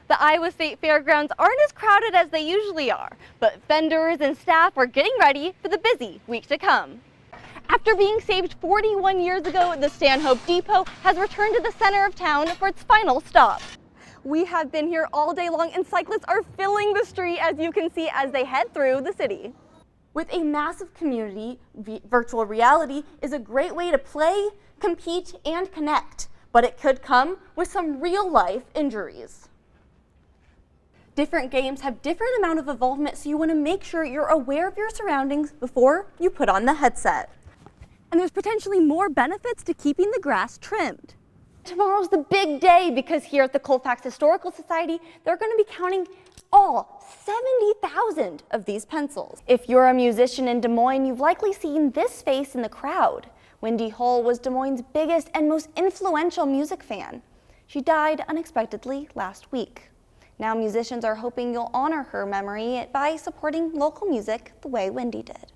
The Iowa State Fairgrounds aren't as crowded as they usually are, but vendors and staff are getting ready for the busy week to come. After being saved 41 years ago, the Stanhope Depot has returned to the center of town for its final stop. We have been here all day long and cyclists are filling the street, as you can see, as they head through the city. With a massive community, virtual reality is a great way to play, compete, and connect, but it could come with some real-life injuries. Different games have different amount of involvement, so you want to make sure you're aware of your surroundings before you put on the headset. And there's potentially more benefits to keeping the grass trimmed. Tomorrow's the big day because here at the Colfax Historical Society, they're going to be counting all 70,000 of these pencils. If you're a musician in Des Moines, you've likely seen this face in the crowd. Wendy Hull was Des Moines' biggest and most influential music fan. She died unexpectedly last week. Now musicians are hoping you'll honor her memory by supporting local music the way Wendy did.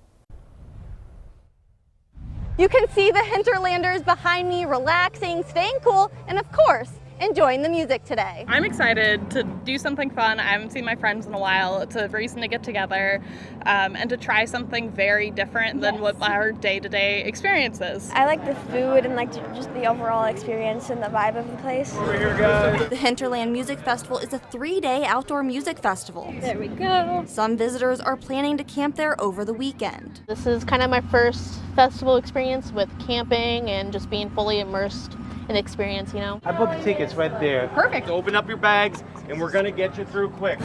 You can see the Hinterlanders behind me relaxing, staying cool, and of course, enjoying the music today. I'm excited to do something fun. I haven't seen my friends in a while. It's a reason to get together and to try something very different than what our day-to-day experience is. I like the food and like just the overall experience and the vibe of the place. Over here, guys. The Hinterland Music Festival is a 3-day outdoor music festival. There we go. Some visitors are planning to camp there over the weekend. This is kind of my first festival experience with camping and just being fully immersed in the experience, you know. I booked the tickets right there. Perfect. So open up your bags and we're gonna get you through quick.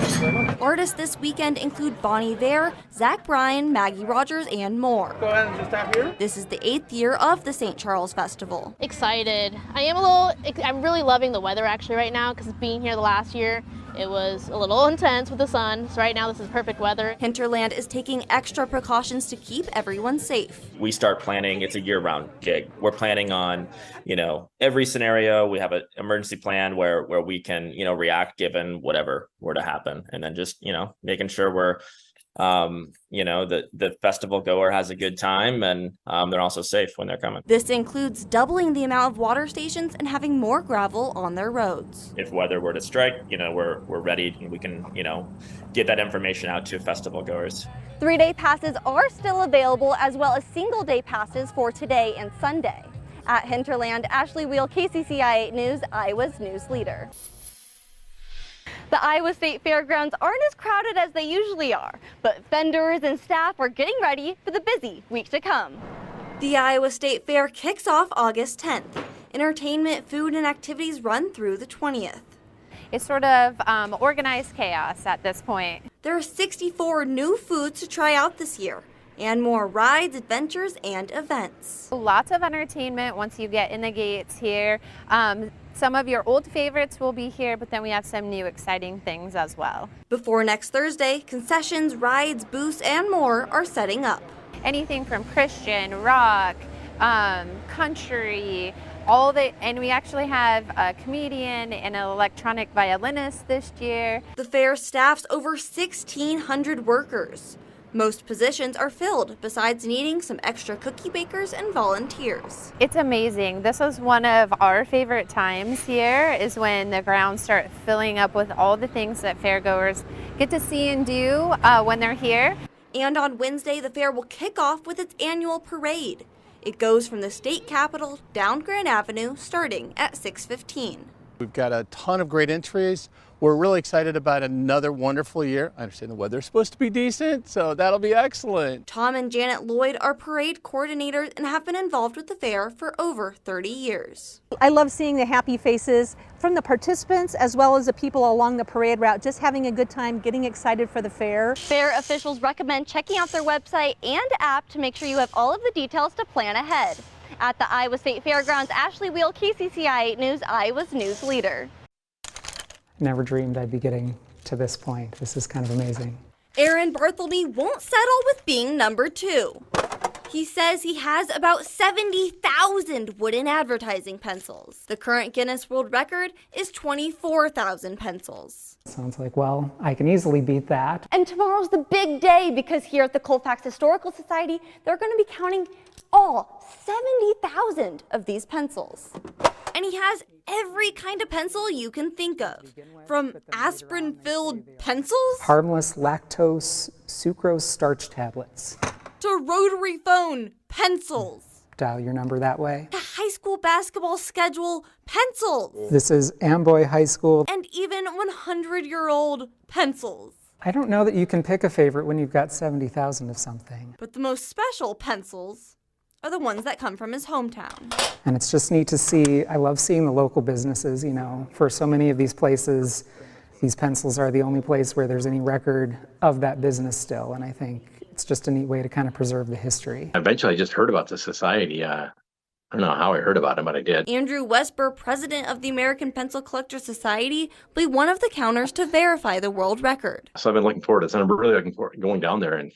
Artists this weekend include Bonnie Vare, Zach Bryan, Maggie Rogers, and more. Go ahead and just tap here. This is the 8th year of the St. Charles Festival. Excited. I'm really loving the weather actually right now because being here the last year, it was a little intense with the sun. So right now this is perfect weather. Hinterland is taking extra precautions to keep everyone safe. We start planning, it's a year-round gig. We're planning on, every scenario. We have an emergency plan where we can, react given whatever were to happen. And then just, making sure we're, the festival goer has a good time and they're also safe when they're coming. This includes doubling the amount of water stations and having more gravel on their roads. If weather were to strike, we're ready. We can, get that information out to festival goers. 3-day passes are still available, as well as single-day passes for today and Sunday. At Hinterland, Ashley Weil, KCCI 8 News, Iowa's news leader. The Iowa State Fairgrounds aren't as crowded as they usually are, but vendors and staff are getting ready for the busy week to come. The Iowa State Fair kicks off August 10th. Entertainment, food, and activities run through the 20th. It's sort of organized chaos at this point. There are 64 new foods to try out this year, and more rides, adventures, and events. Lots of entertainment once you get in the gates here. Some of your old favorites will be here, but then we have some new exciting things as well. Before next Thursday, concessions, rides, booths, and more are setting up. Anything from Christian, rock, country, and we actually have a comedian and an electronic violinist this year. The fair staffs over 1,600 workers. Most positions are filled, besides needing some extra cookie bakers and volunteers. It's amazing. This is one of our favorite times here, is when the grounds start filling up with all the things that fairgoers get to see and do when they're here. And on Wednesday, the fair will kick off with its annual parade. It goes from the state capitol down Grand Avenue, starting at 6:15. We've got a ton of great entries. We're really excited about another wonderful year. I understand the weather's supposed to be decent, so that'll be excellent. Tom and Janet Lloyd are parade coordinators and have been involved with the fair for over 30 years. I love seeing the happy faces from the participants as well as the people along the parade route, just having a good time, getting excited for the fair. Fair officials recommend checking out their website and app to make sure you have all of the details to plan ahead. At the Iowa State Fairgrounds, Ashley Weil, KCCI 8 News, Iowa's news leader. Never dreamed I'd be getting to this point. This is kind of amazing. Aaron Barthelme won't settle with being number 2. He says he has about 70,000 wooden advertising pencils. The current Guinness World Record is 24,000 pencils. Sounds like, well, I can easily beat that. And tomorrow's the big day because here at the Colfax Historical Society, they're going to be counting all 70,000 of these pencils. And he has every kind of pencil you can think of, from aspirin-filled pencils Harmless lactose sucrose starch tablets. to rotary phone pencils Dial your number that way. to high school basketball schedule pencils This is Amboy High School. and even 100-year-old pencils. I don't know that you can pick a favorite when you've got 70,000 of something. But the most special pencils are the ones that come from his hometown. And it's just neat to see. I love seeing the local businesses, you know. For so many of these places, these pencils are the only place where there's any record of that business still. And I think it's just a neat way to kind of preserve the history. Eventually, I just heard about the society. I don't know how I heard about it, but I did. Andrew Westber, president of the American Pencil Collectors Society, will be one of the counters to verify the world record. So I've been looking forward to this, and I'm really looking forward to going down there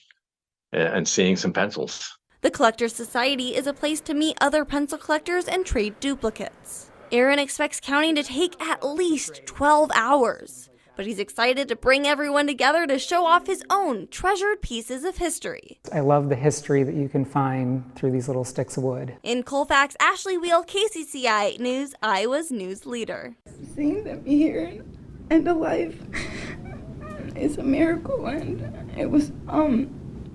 and seeing some pencils. The Collectors Society is a place to meet other pencil collectors and trade duplicates. Aaron expects counting to take at least 12 hours, but he's excited to bring everyone together to show off his own treasured pieces of history. I love the history that you can find through these little sticks of wood. In Colfax, Ashley Weil, KCCI News, Iowa's news leader. Seeing them here and alive is a miracle, and it was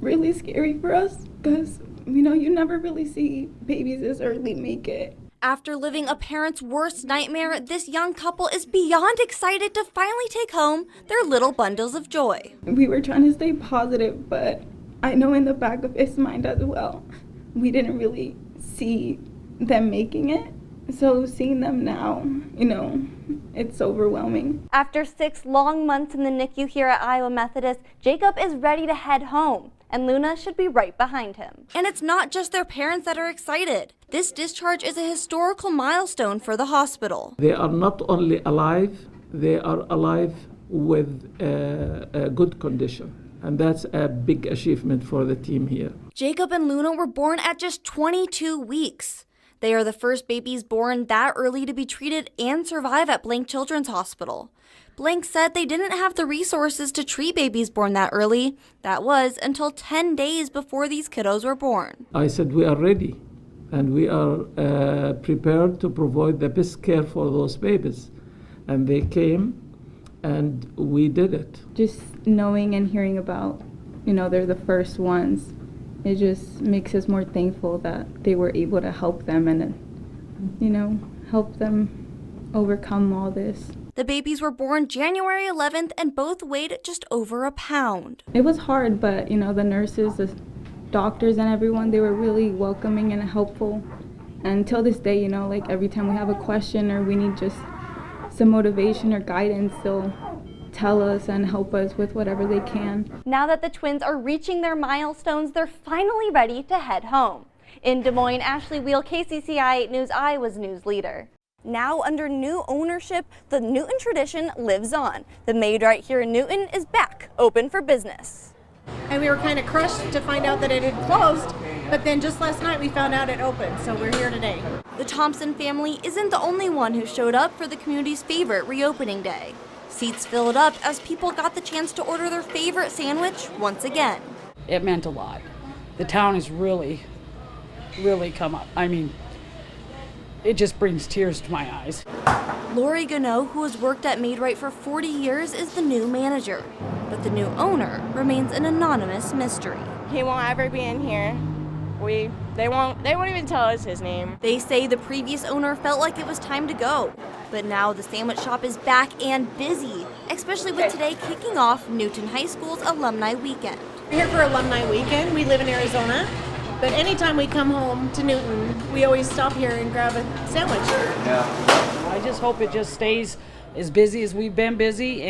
really scary for us because you never really see babies this early make it. After living a parent's worst nightmare, this young couple is beyond excited to finally take home their little bundles of joy. We were trying to stay positive, but I know in the back of his mind as well, we didn't really see them making it. So seeing them now, it's overwhelming. After 6 long months in the NICU here at Iowa Methodist, Jacob is ready to head home, and Luna should be right behind him. And it's not just their parents that are excited. This discharge is a historical milestone for the hospital. They are not only alive, they are alive with a good condition. And that's a big achievement for the team here. Jacob and Luna were born at just 22 weeks. They are the first babies born that early to be treated and survive at Blank Children's Hospital. Blank said they didn't have the resources to treat babies born that early. That was until 10 days before these kiddos were born. I said we are ready and we are prepared to provide the best care for those babies. And they came and we did it. Just knowing and hearing about, they're the first ones, it just makes us more thankful that they were able to help them and, help them overcome all this. The babies were born January 11th and both weighed just over a pound. It was hard, but the nurses, the doctors and everyone, they were really welcoming and helpful. And until this day, every time we have a question or we need just some motivation or guidance, they'll tell us and help us with whatever they can. Now that the twins are reaching their milestones, they're finally ready to head home. In Des Moines, Ashley Weil, KCCI News, Iowa's news leader. Now under new ownership, the Newton tradition lives on. The Maid right here in Newton is back, open for business. And we were kind of crushed to find out that it had closed, but then just last night we found out it opened, so we're here today. The Thompson family isn't the only one who showed up for the community's favorite reopening day. Seats filled up as people got the chance to order their favorite sandwich once again. It meant a lot. The town has really come up. I mean, it just brings tears to my eyes. Lori Gano, who has worked at Maid-Rite for 40 years, is the new manager. But the new owner remains an anonymous mystery. He won't ever be in here. They won't even tell us his name. They say the previous owner felt like it was time to go. But now the sandwich shop is back and busy, especially with today kicking off Newton High School's Alumni Weekend. We're here for Alumni Weekend. We live in Arizona, but anytime we come home to Newton, we always stop here and grab a sandwich. Yeah. I just hope it just stays as busy as we've been busy,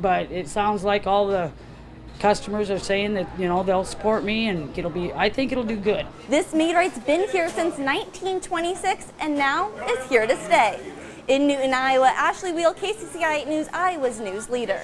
but it sounds like all the customers are saying that they'll support me, and I think it'll do good. This Maid-Rite's been here since 1926 and now is here to stay. In Newton, Iowa, Ashley Weil, KCCI News, Iowa's news leader.